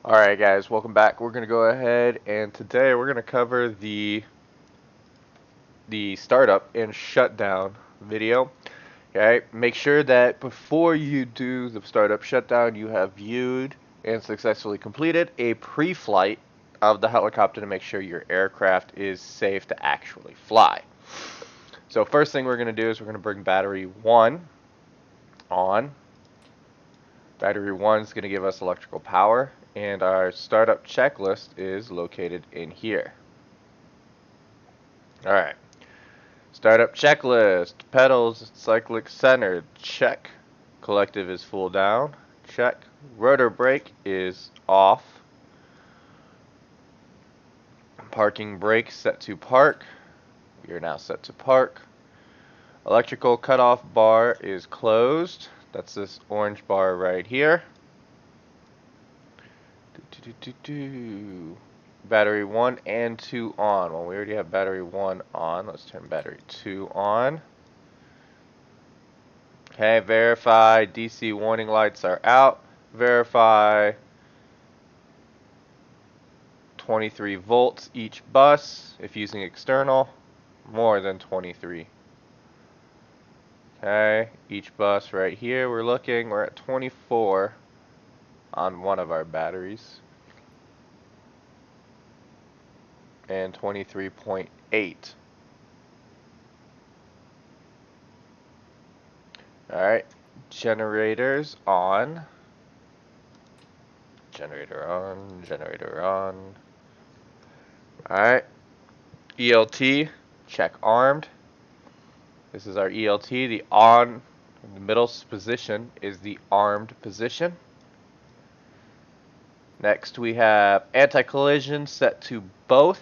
Alright guys, welcome back. We're going to go ahead and today we're going to cover the startup and shutdown video. Okay, make sure that before you do the startup shutdown you have viewed and successfully completed a pre-flight of the helicopter to make sure your aircraft is safe to actually fly. So first thing we're going to do is we're going to bring battery 1 on. Battery 1 is going to give us electrical power, and our startup checklist is located in here. Alright, startup checklist, pedals cyclic centered, check. Collective is full down, check. Rotor brake is off. Parking brake set to park. We are now set to park. Electrical cutoff bar is closed. That's this orange bar right here. Battery 1 and 2 on. Well, we already have battery 1 on. Let's turn battery 2 on. Okay, verify DC warning lights are out. Verify 23 volts each bus. If using external, more than 23. Okay, each bus right here we're at 24 on one of our batteries. And 23.8. Alright, generators on. Generator on, generator on. Alright, ELT, check armed. This is our ELT. The on in the middle position is the armed position. Next we have anti-collision set to both,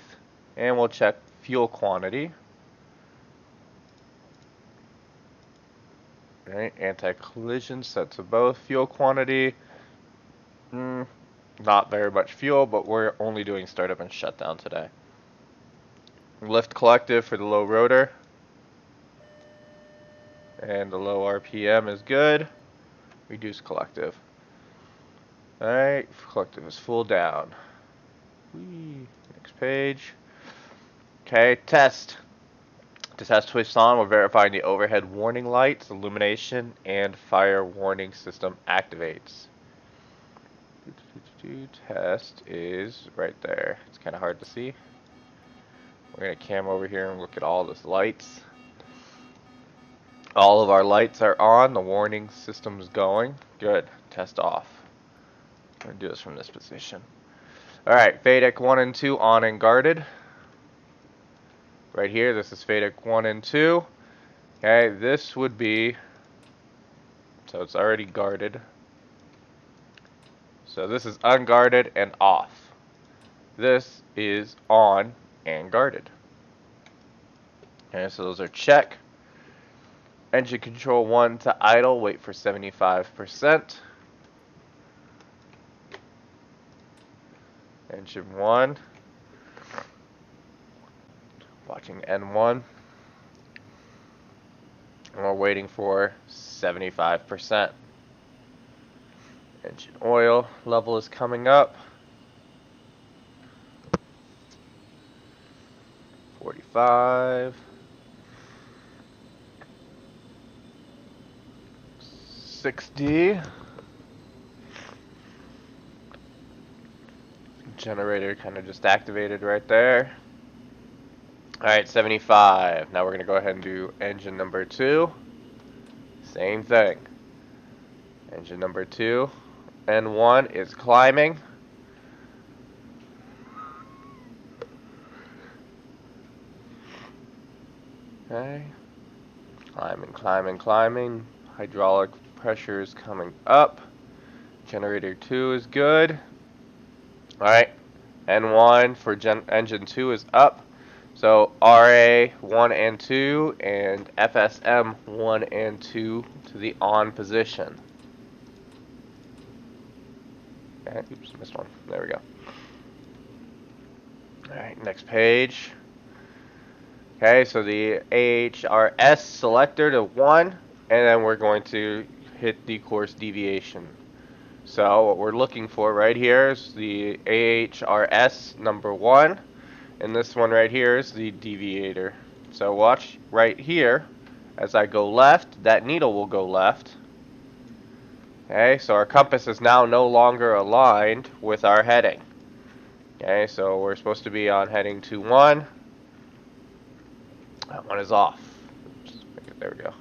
and we'll check fuel quantity. Right, anti-collision set to both. Fuel quantity, not very much fuel, but we're only doing startup and shutdown today. Lift collective for the low rotor. And the low RPM is good. Reduce collective. Alright, collective is full down. Whee. Next page. Okay, test. To test twist on, we're verifying the overhead warning lights, illumination, and fire warning system activates. Test is right there. It's kind of hard to see. We're going to cam over here and look at all those lights. All of our lights are on. The warning system's going. Good. Test off. I'm going to do this from this position. Alright, FADEC 1 and 2 on and guarded. Right here, this is FADEC 1 and 2. Okay, this would be, so it's already guarded. So this is unguarded and off. This is on and guarded. Okay, so those are check. Engine control 1 to idle, wait for 75%. Engine 1. Watching N1. And we're waiting for 75%. Engine oil level is coming up. 45. 60. Generator kind of just activated right there. Alright, 75. Now we're going to go ahead and do engine number 2. Same thing. Engine number 2. N1 is climbing. Okay. Climbing, climbing, climbing. Hydraulic pressure is coming up. Generator 2 is good. Alright. N1 for engine 2 is up. So RA 1 and 2 and FSM 1 and 2 to the on position. Okay, oops, missed one. There we go. Alright, next page. Okay, so the AHRS selector to 1, and then we're going to hit the course deviation. So what we're looking for right here is the AHRS number 1, and this one right here is the deviator. So watch right here, as I go left, that needle will go left. Okay, so our compass is now no longer aligned with our heading. Okay, so we're supposed to be on heading 2-1. That one is off. Oops, there we go.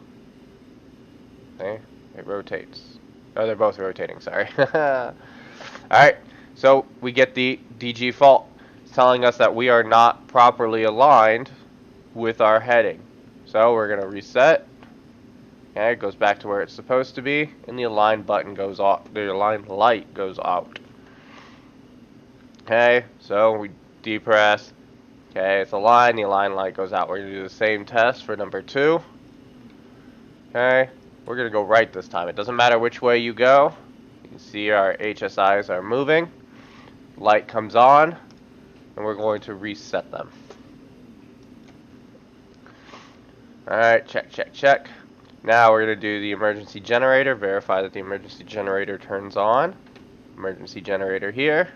Okay, it rotates. Oh, they're both rotating, sorry. Alright, so we get the DG fault. It's telling us that we are not properly aligned with our heading. So we're going to reset. Okay, it goes back to where it's supposed to be, and the align button goes off. The align light goes out. Okay, so we depress. Okay, it's aligned, the align light goes out. We're going to do the same test for number 2. Okay, we're going to go right this time. It doesn't matter which way you go. You can see our HSIs are moving. Light comes on, and we're going to reset them. Alright, check, check, check. Now we're going to do the emergency generator, verify that the emergency generator turns on. Emergency generator here.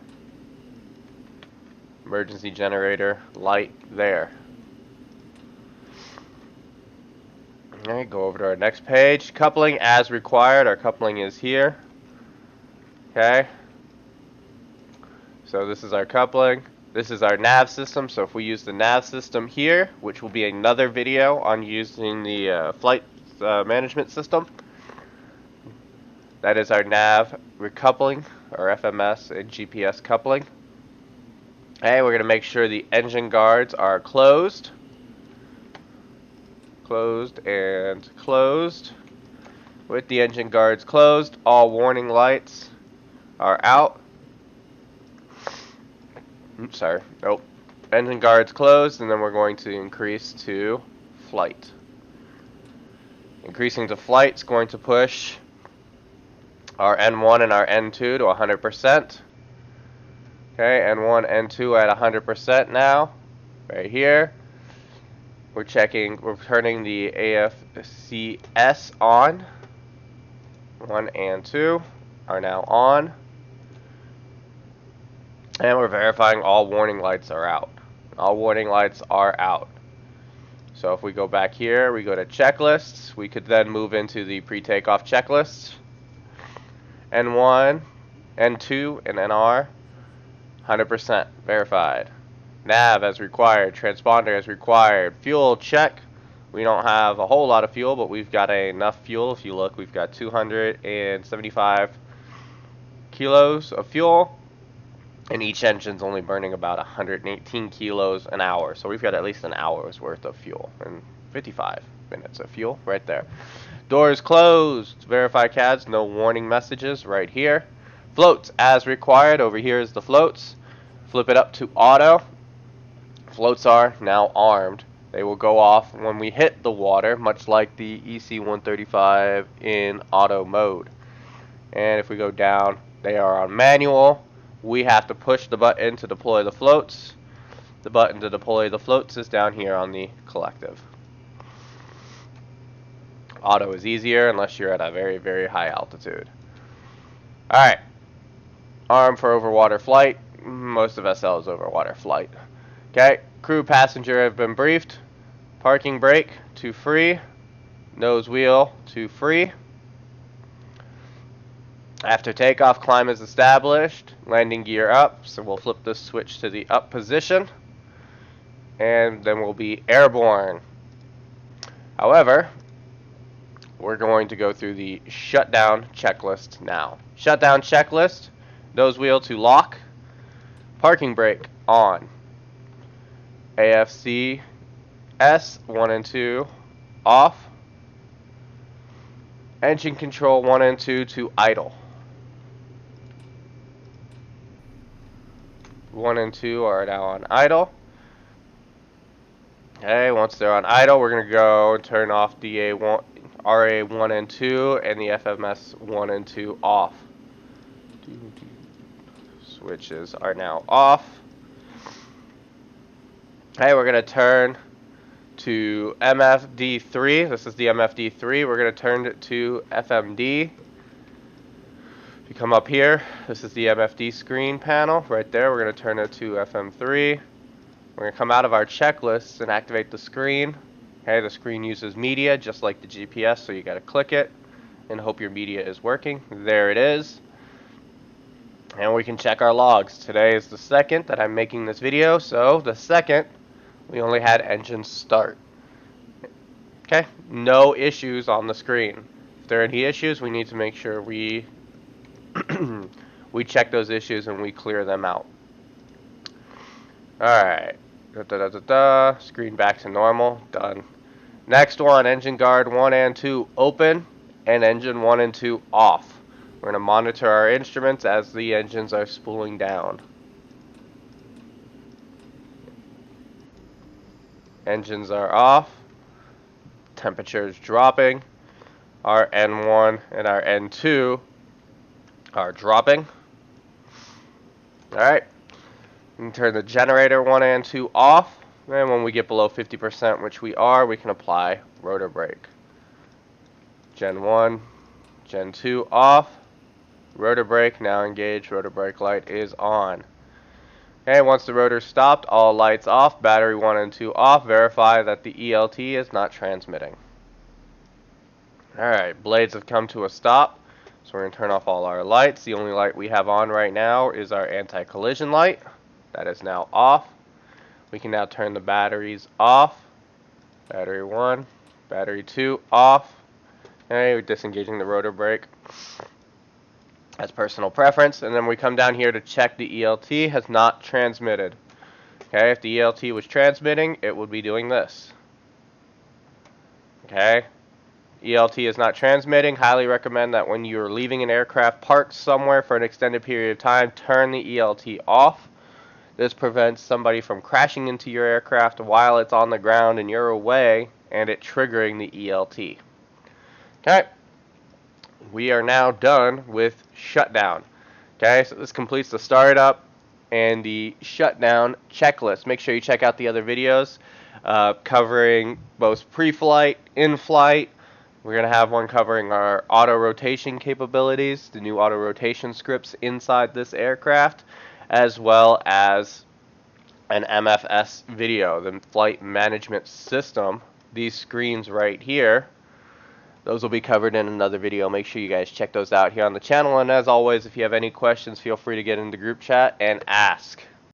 Emergency generator light there. Alright, go over to our next page. Coupling as required. Our coupling is here. Okay. So this is our coupling. This is our nav system. So if we use the nav system here, which will be another video on using the flight management system. That is our nav recoupling, or FMS and GPS coupling. Okay, we're going to make sure the engine guards are closed. Closed and closed. With the engine guards closed, all warning lights are out. Oops, sorry. Nope. Engine guards closed, and then we're going to increase to flight. Increasing to flight is going to push our N1 and our N2 to 100%. Okay, N1, N2 at 100% now. Right here. We're turning the AFCS on. 1 and 2 are now on. And we're verifying all warning lights are out. All warning lights are out. So if we go back here, we go to checklists. We could then move into the pre-takeoff checklists. N1, N2, and NR, 100% verified. Nav as required. Transponder as required. Fuel check. We don't have a whole lot of fuel, but we've got enough fuel. If you look, we've got 275 kilos of fuel. And each engine's only burning about 118 kilos an hour. So we've got at least an hour's worth of fuel and 55 minutes of fuel right there. Doors closed. Verify CADs. No warning messages right here. Floats as required. Over here is the floats. Flip it up to auto. Floats are now armed. They will go off when we hit the water, much like the EC-135 in auto mode. And if we go down, they are on manual. We have to push the button to deploy the floats. The button to deploy the floats is down here on the collective. Auto is easier unless you're at a very, very high altitude. Alright. Arm for overwater flight. Most of SL is overwater flight. Okay. Crew passenger have been briefed. Parking brake to free. Nose wheel to free. After takeoff, climb is established. Landing gear up. So we'll flip this switch to the up position. And then we'll be airborne. However, we're going to go through the shutdown checklist now. Shutdown checklist. Nose wheel to lock. Parking brake on. AFC S 1 and 2 off. Engine control 1 and 2 to idle. 1 and 2 are now on idle. Okay, once they're on idle, we're going to go and turn off DA1, RA1 and 2 and the FMS 1 and 2 off. Switches are now off. Okay, we're going to turn to MFD3. This is the MFD3. We're going to turn it to FMD You come up here, this is the MFD screen panel right there. We're going to turn it to FM3. We're going to come out of our checklists and activate the screen. Okay, the screen uses media just like the GPS, so you got to click it and hope your media is working. There it is. And we can check our logs. Today is the 2nd that I'm making this video, so the 2nd we only had engine start. Okay, no issues on the screen. If there are any issues, we need to make sure we we check those issues and we clear them out. Alright. Screen back to normal. Done. Next one, engine guard 1 and 2 open and engine 1 and 2 off. We're going to monitor our instruments as the engines are spooling down. Engines are off. Temperature is dropping. Our N1 and our N2 are dropping. Alright. We can turn the generator 1 and 2 off. And when we get below 50%, which we are, we can apply rotor brake. Gen 1, Gen 2 off. Rotor brake now engaged. Rotor brake light is on. Okay, once the rotor stopped, all lights off. Battery 1 and 2 off. Verify that the ELT is not transmitting. Alright, blades have come to a stop. So we're going to turn off all our lights. The only light we have on right now is our anti-collision light. That is now off. We can now turn the batteries off. Battery 1, battery 2 off. Okay, we're disengaging the rotor brake. That's personal preference. And then we come down here to check the ELT has not transmitted. Okay, if the ELT was transmitting, it would be doing this. Okay, ELT is not transmitting. Highly recommend that when you're leaving an aircraft parked somewhere for an extended period of time, turn the ELT off. This prevents somebody from crashing into your aircraft while it's on the ground and you're away and it triggering the ELT. Okay, we are now done with shutdown. Okay, so this completes the startup and the shutdown checklist. Make sure you check out the other videos covering both pre-flight, in-flight. We're going to have one covering our auto rotation capabilities, the new auto rotation scripts inside this aircraft, as well as an MFS video, the flight management system. These screens right here, those will be covered in another video. Make sure you guys check those out here on the channel. And as always, if you have any questions, feel free to get in the group chat and ask.